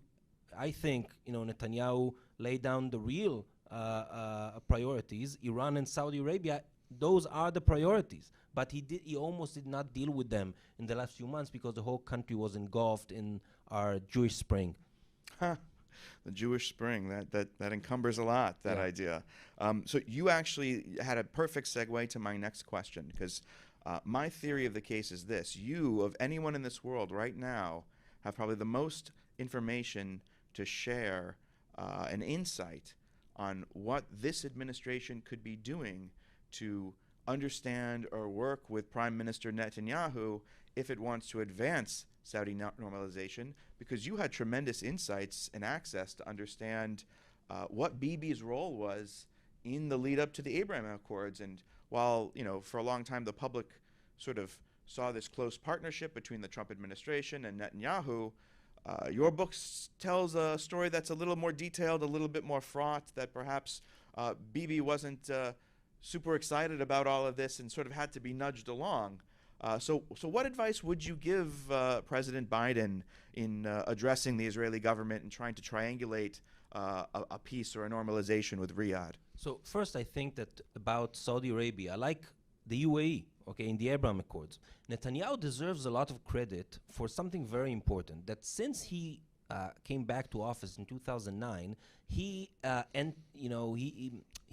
I think, Netanyahu laid down the real priorities, Iran and Saudi Arabia. Those are the priorities, but he almost did not deal with them in the last few months because the whole country was engulfed in our Jewish spring. The Jewish spring, that encumbers a lot, that idea. So you actually had a perfect segue to my next question, because my theory of the case is this. You, of anyone in this world right now, have probably the most information to share an insight on what this administration could be doing to understand or work with Prime Minister Netanyahu if it wants to advance Saudi normalization, because you had tremendous insights and access to understand what Bibi's role was in the lead up to the Abraham Accords. And while, for a long time the public sort of saw this close partnership between the Trump administration and Netanyahu, your book tells a story that's a little more detailed, a little bit more fraught, that perhaps Bibi wasn't super excited about all of this and sort of had to be nudged along. So what advice would you give President Biden in addressing the Israeli government and trying to triangulate a peace or a normalization with Riyadh? So first, I think that about Saudi Arabia, like the UAE, in the Abraham Accords, Netanyahu deserves a lot of credit for something very important, that since he came back to office in 2009, he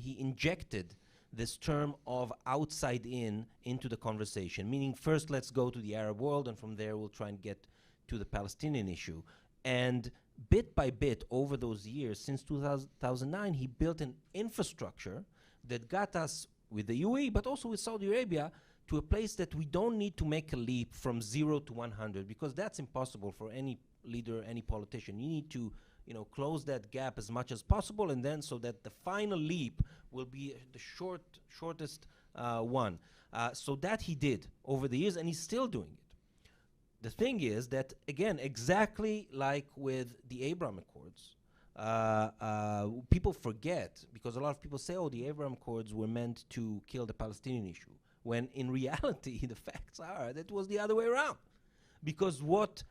injected this term of outside in into the conversation, meaning first let's go to the Arab world, and from there we'll try and get to the Palestinian issue. And bit by bit over those years, since 2009, he built an infrastructure that got us with the UAE, but also with Saudi Arabia, to a place that we don't need to make a leap from 0 to 100, because that's impossible for any leader, any politician. You need to close that gap as much as possible, and then so that the final leap will be the shortest one. So that he did over the years, and he's still doing it. The thing is that, again, exactly like with the Abraham Accords, people forget, because a lot of people say, oh, the Abraham Accords were meant to kill the Palestinian issue, when in reality, the facts are that it was the other way around. Because what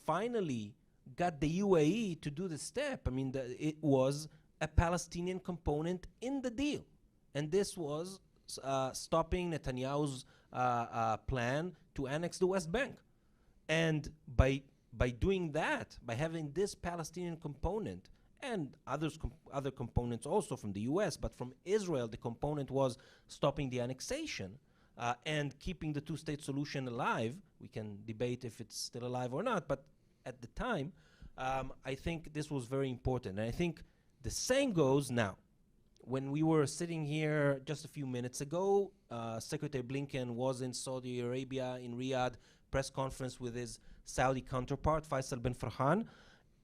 finally got the UAE to do the step, I mean, it was a Palestinian component in the deal. And this was stopping Netanyahu's plan to annex the West Bank. And by doing that, by having this Palestinian component, and other components also from the US, but from Israel, the component was stopping the annexation and keeping the two-state solution alive. We can debate if it's still alive or not, but at the time, I think this was very important. And I think the same goes now. When we were sitting here just a few minutes ago, Secretary Blinken was in Saudi Arabia, in Riyadh, press conference with his Saudi counterpart, Faisal bin Farhan,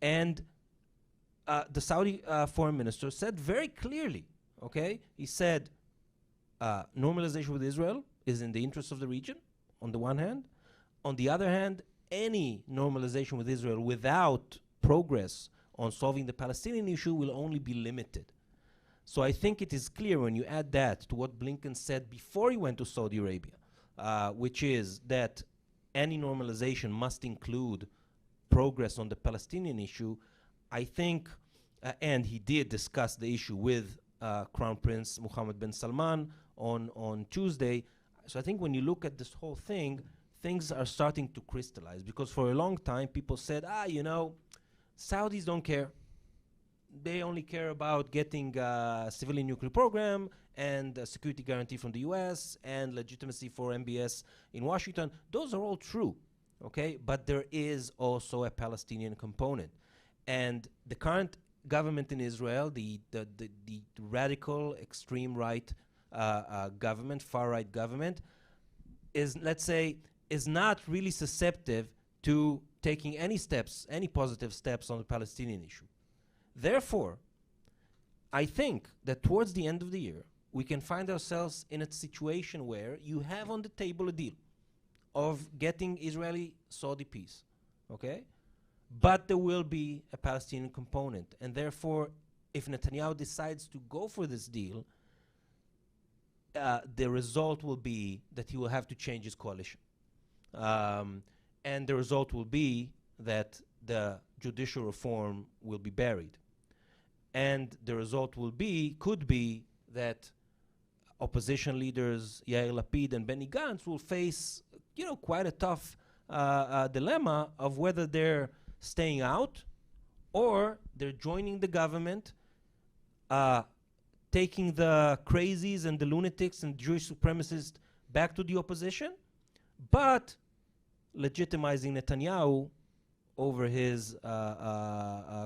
and the Saudi foreign minister said very clearly, okay, he said normalization with Israel is in the interest of the region, on the one hand. On the other hand, any normalization with Israel without progress on solving the Palestinian issue will only be limited. So I think it is clear when you add that to what Blinken said before he went to Saudi Arabia, which is that any normalization must include progress on the Palestinian issue. I think, and he did discuss the issue with Crown Prince Mohammed bin Salman on Tuesday. So I think when you look at this whole thing, things are starting to crystallize, because for a long time people said, Saudis don't care. They only care about getting a civilian nuclear program and a security guarantee from the US and legitimacy for MBS in Washington. Those are all true, okay? But there is also a Palestinian component. And the current government in Israel, the radical, extreme right government, far-right government, is, let's say, is not really susceptible to taking any steps, any positive steps on the Palestinian issue. Therefore, I think that towards the end of the year, we can find ourselves in a situation where you have on the table a deal of getting Israeli-Saudi peace, okay? But there will be a Palestinian component. And therefore, if Netanyahu decides to go for this deal, the result will be that he will have to change his coalition. And the result will be that the judicial reform will be buried. And the result could be that opposition leaders Yair Lapid and Benny Gantz will face, quite a tough dilemma of whether they're staying out or they're joining the government, taking the crazies and the lunatics and Jewish supremacists back to the opposition, but legitimizing Netanyahu over his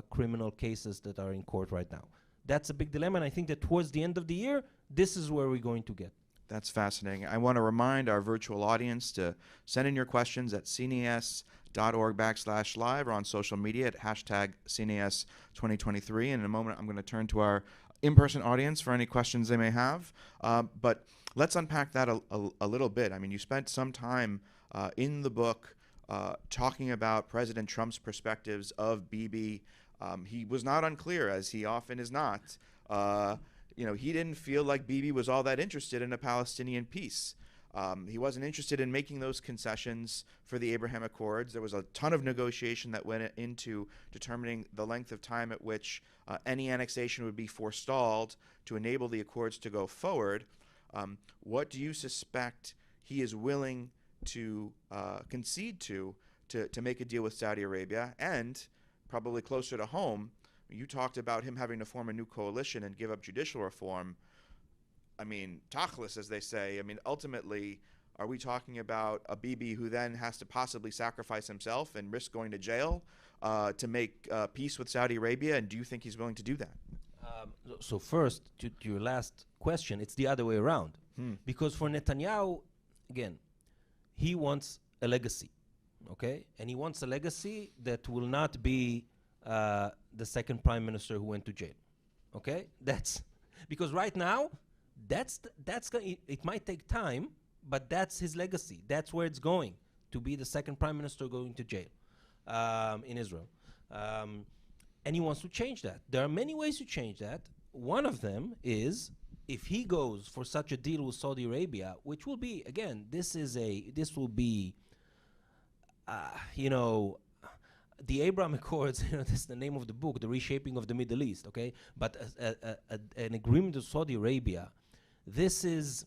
criminal cases that are in court right now. That's a big dilemma, and I think that towards the end of the year, this is where we're going to get. That's fascinating. I want to remind our virtual audience to send in your questions at cnas.org/live or on social media at #CNAS 2023. And in a moment, I'm going to turn to our in-person audience for any questions they may have. But let's unpack that a little bit. I mean, you spent some time in the book talking about President Trump's perspectives of Bibi. He was not unclear, as he often is not. He didn't feel like Bibi was all that interested in a Palestinian peace. He wasn't interested in making those concessions for the Abraham Accords. There was a ton of negotiation that went into determining the length of time at which any annexation would be forestalled to enable the Accords to go forward. What do you suspect he is willing to concede to make a deal with Saudi Arabia? And probably closer to home, you talked about him having to form a new coalition and give up judicial reform. I mean, tachlis, as they say. I mean, ultimately, are we talking about a Bibi who then has to possibly sacrifice himself and risk going to jail to make peace with Saudi Arabia? And do you think he's willing to do that? So first, to your last question, it's the other way around. Because for Netanyahu, again, he wants a legacy, okay? And he wants a legacy that will not be the second prime minister who went to jail, okay? That's because right now, it might take time, but that's his legacy. That's where it's going. to be the second prime minister going to jail in Israel. And he wants to change that. There are many ways to change that. One of them is if he goes for such a deal with Saudi Arabia, which will be, again, this will be, the Abraham Accords, that's the name of the book, The Reshaping of the Middle East, okay? But an agreement with Saudi Arabia, this is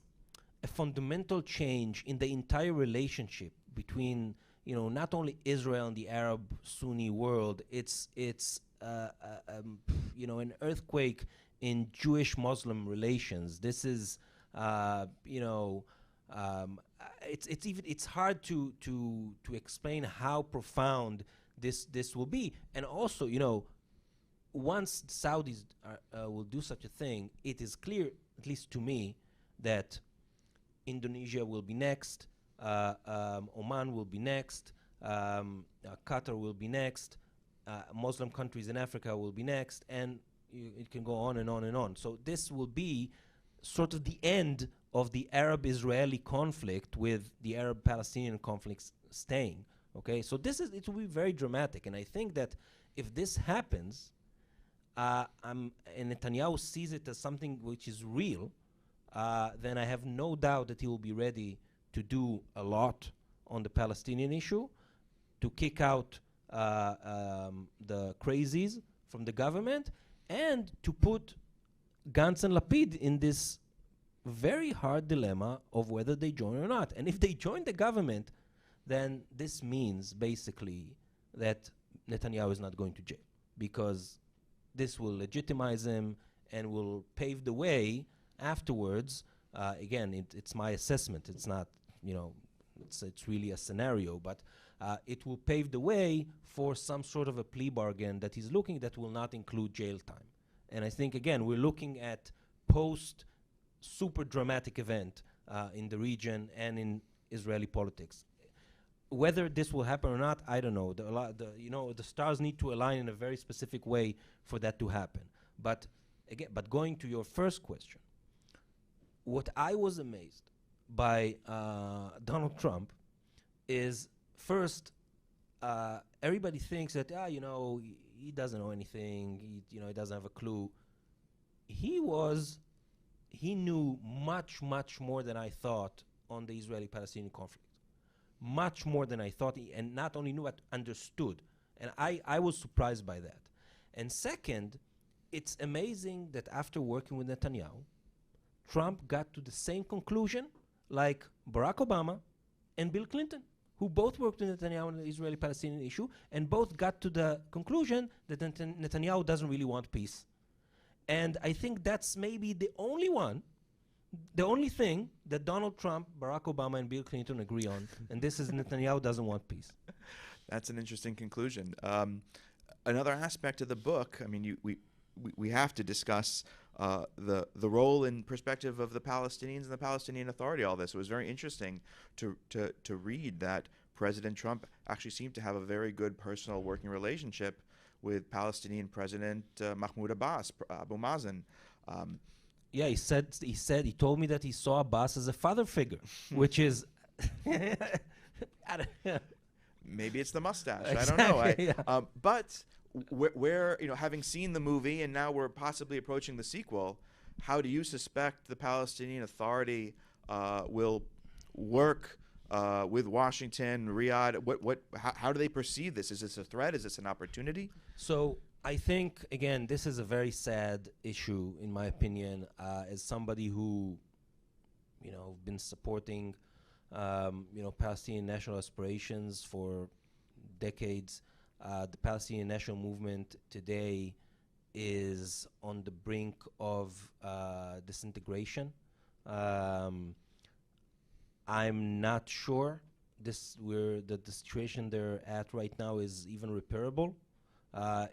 a fundamental change in the entire relationship between, not only Israel and the Arab Sunni world, it's an earthquake in Jewish-Muslim relations. This is, it's hard to explain how profound this will be. And also, once the Saudis will do such a thing, it is clear, at least to me, that Indonesia will be next, Oman will be next, Qatar will be next, Muslim countries in Africa will be next, and it can go on and on and on. So this will be sort of the end of the Arab-Israeli conflict, with the Arab-Palestinian conflict staying. Okay, so it will be very dramatic, and I think that if this happens, and Netanyahu sees it as something which is real, then I have no doubt that he will be ready to do a lot on the Palestinian issue, to kick out the crazies from the government, and to put Gantz and Lapid in this very hard dilemma of whether they join or not. And if they join the government, then this means basically that Netanyahu is not going to jail, because this will legitimize him and will pave the way afterwards. Again, it's my assessment. It's not, it's really a scenario, but it will pave the way for some sort of a plea bargain that he's looking that will not include jail time. And I think, again, we're looking at post-super dramatic event in the region and in Israeli politics. Whether this will happen or not, I don't know. The stars need to align in a very specific way for that to happen. But again, going to your first question, what I was amazed by Donald Trump is, first, everybody thinks that he doesn't know anything. He doesn't have a clue. He knew much more than I thought on the Israeli-Palestinian conflict. Much more than I thought, and not only knew, but understood. And I was surprised by that. And second, it's amazing that after working with Netanyahu, Trump got to the same conclusion like Barack Obama and Bill Clinton, who both worked with Netanyahu on the Israeli-Palestinian issue, and both got to the conclusion that Netanyahu doesn't really want peace. And I think that's maybe the only thing that Donald Trump, Barack Obama, and Bill Clinton agree on, and this is Netanyahu doesn't want peace. That's an interesting conclusion. Another aspect of the book, I mean, we have to discuss the role and perspective of the Palestinians and the Palestinian Authority. All this, it was very interesting to read that President Trump actually seemed to have a very good personal working relationship with Palestinian President Mahmoud Abbas, Abu Mazen. Yeah, he told me that he saw Abbas as a father figure, which is maybe it's the mustache. Exactly, I don't know. yeah. But where having seen the movie and now we're possibly approaching the sequel, how do you suspect the Palestinian Authority will work with Washington, Riyadh? How do they perceive this? Is this a threat? Is this an opportunity? So I think, again, this is a very sad issue, in my opinion, as somebody who, been supporting, Palestinian national aspirations for decades. The Palestinian national movement today is on the brink of disintegration. I'm not sure that the situation they're at right now is even repairable.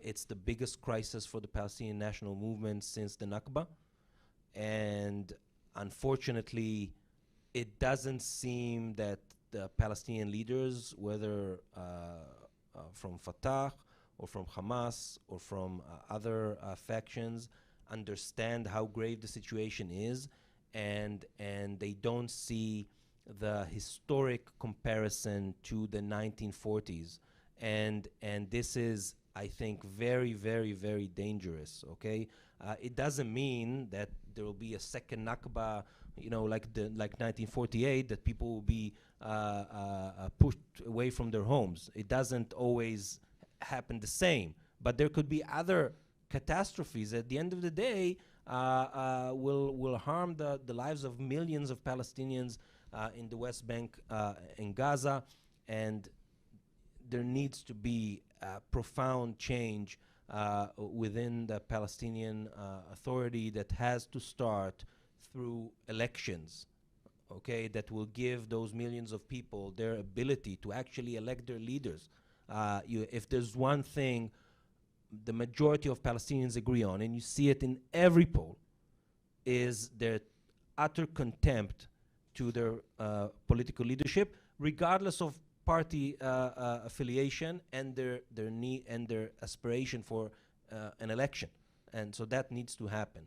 It's the biggest crisis for the Palestinian national movement since the Nakba. And unfortunately, it doesn't seem that the Palestinian leaders, whether from Fatah or from Hamas or from other factions, understand how grave the situation is, and they don't see the historic comparison to the 1940s, and this is, I think, very, very, very dangerous. Okay, it doesn't mean that there will be a second Nakba, like 1948, that people will be pushed away from their homes. It doesn't always happen the same, but there could be other catastrophes. At the end of the day, will harm the lives of millions of Palestinians in the West Bank, in Gaza, and there needs to be a profound change within the Palestinian Authority that has to start through elections, okay, that will give those millions of people their ability to actually elect their leaders. If there's one thing the majority of Palestinians agree on, and you see it in every poll, is their utter contempt to their political leadership, regardless of party affiliation and their need and their aspiration for an election. And so that needs to happen.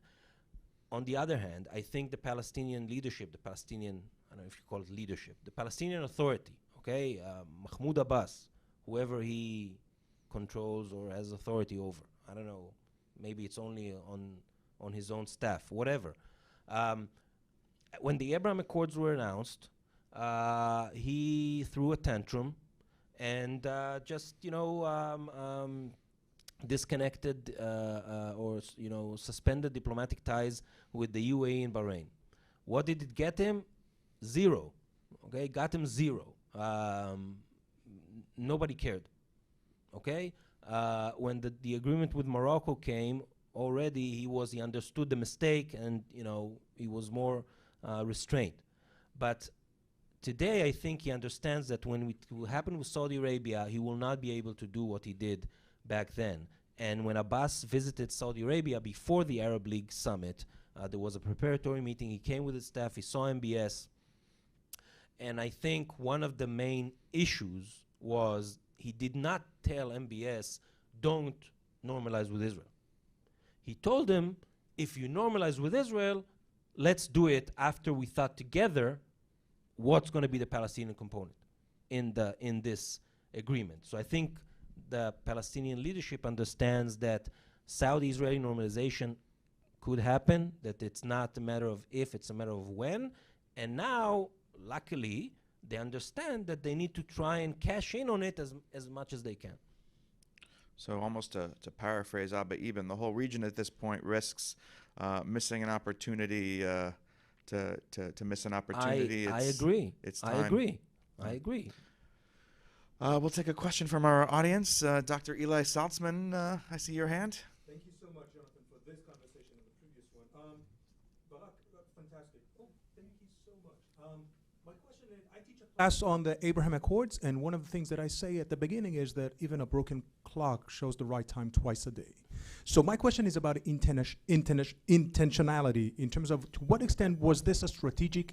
On the other hand, I think the Palestinian leadership, I don't know if you call it leadership, the Palestinian Authority, okay, Mahmoud Abbas, whoever he controls or has authority over, I don't know, maybe it's only on his own staff, whatever. When the Abraham Accords were announced, he threw a tantrum and just disconnected or suspended diplomatic ties with the UAE and Bahrain. What did it get him? Zero. Okay, got him zero. Nobody cared. Okay, when the agreement with Morocco came, already he understood the mistake, and he was more restrained. But today, I think he understands that when it will happen with Saudi Arabia, he will not be able to do what he did back then. And when Abbas visited Saudi Arabia before the Arab League summit, there was a preparatory meeting. He came with his staff. He saw MBS. And I think one of the main issues was he did not tell MBS, don't normalize with Israel. He told him, if you normalize with Israel, let's do it after we thought together what's going to be the Palestinian component in this agreement. So I think the Palestinian leadership understands that Saudi-Israeli normalization could happen, that it's not a matter of if, it's a matter of when. And now, luckily, they understand that they need to try and cash in on it as much as they can. So almost to paraphrase Abba Eben, the whole region at this point risks missing an opportunity to miss an opportunity. I agree. It's time. I agree. We'll take a question from our audience. Dr. Eli Saltzman, I see your hand. Thank you so much, Jonathan, for this conversation and the previous one. Barak, fantastic. Oh, thank you so much. My question is, I teach a class on the Abraham Accords, and one of the things that I say at the beginning is that even a broken clock shows the right time twice a day. So my question is about intentionality in terms of to what extent was this a strategic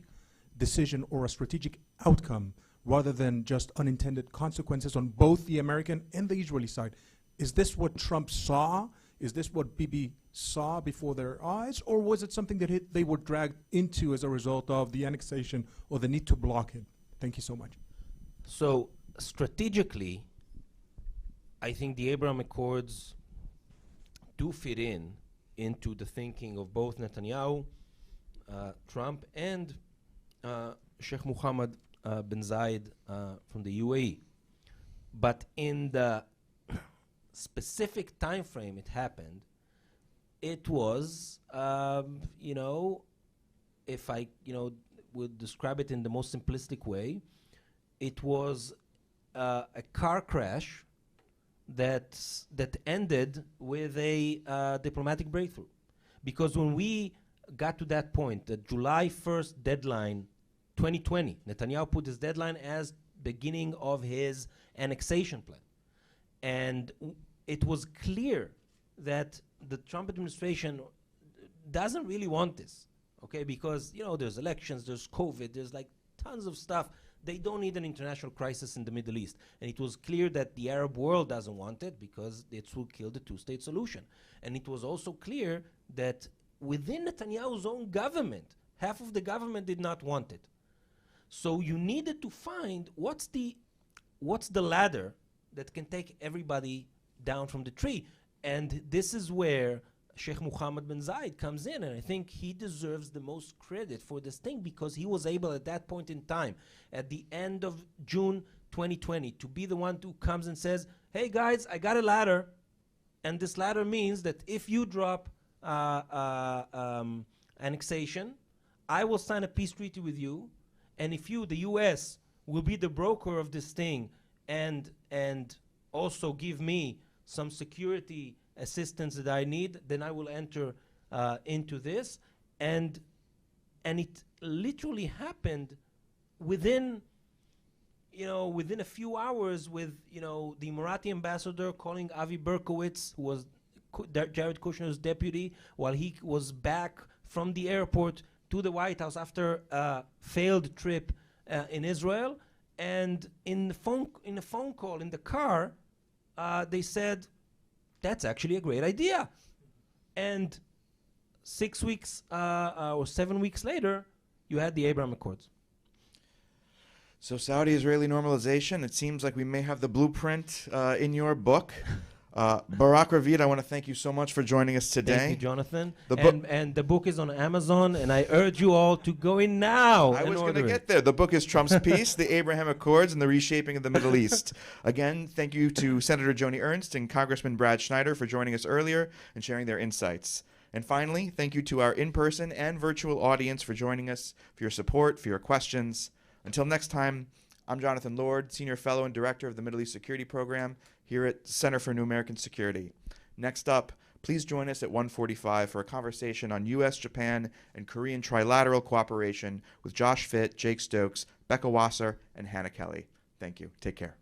decision or a strategic outcome rather than just unintended consequences on both the American and the Israeli side? Is this what Trump saw? Is this what Bibi saw before their eyes? Or was it something that they were dragged into as a result of the annexation or the need to block it? Thank you so much. So strategically, I think the Abraham Accords do fit into the thinking of both Netanyahu, Trump, and Sheikh Mohammed bin Zayed from the UAE. But in the specific time frame it happened, it was, if I, would describe it in the most simplistic way, it was a car crash that ended with a diplomatic breakthrough. Because when we got to that point, the July 1st deadline, 2020, Netanyahu put his deadline as beginning of his annexation plan. And it was clear that the Trump administration doesn't really want this, okay? Because, there's elections, there's COVID, there's like tons of stuff. They don't need an international crisis in the Middle East. And it was clear that the Arab world doesn't want it because it will kill the two-state solution. And it was also clear that within Netanyahu's own government, half of the government did not want it. So you needed to find what's the ladder that can take everybody down from the tree. And this is where Sheikh Mohammed bin Zayed comes in, and I think he deserves the most credit for this thing, because he was able at that point in time, at the end of June 2020, to be the one who comes and says, hey guys, I got a ladder, and this ladder means that if you drop annexation, I will sign a peace treaty with you, and if you, the US, will be the broker of this thing and also give me some security assistance that I need, then I will enter into this. And it literally happened within a few hours, with the Emirati ambassador calling Avi Berkowitz, who was Jared Kushner's deputy, while he was back from the airport to the White House after a failed trip in Israel. And in a phone call in the car, they said, that's actually a great idea. And 6 weeks or 7 weeks later, you had the Abraham Accords. So Saudi-Israeli normalization, it seems like we may have the blueprint in your book. Barak Ravid, I want to thank you so much for joining us today. Thank you, Jonathan. The and the book is on Amazon, and I urge you all to go in now. I was going to get there. The book is Trump's Peace, the Abraham Accords, and the Reshaping of the Middle East. Again, thank you to Senator Joni Ernst and Congressman Brad Schneider for joining us earlier and sharing their insights. And finally, thank you to our in-person and virtual audience for joining us, for your support, for your questions. Until next time, I'm Jonathan Lord, Senior Fellow and Director of the Middle East Security Program here at Center for New American Security. Next up, please join us at 1:45 for a conversation on U.S., Japan, and Korean trilateral cooperation with Josh Fitt, Jake Stokes, Becca Wasser, and Hannah Kelly. Thank you. Take care.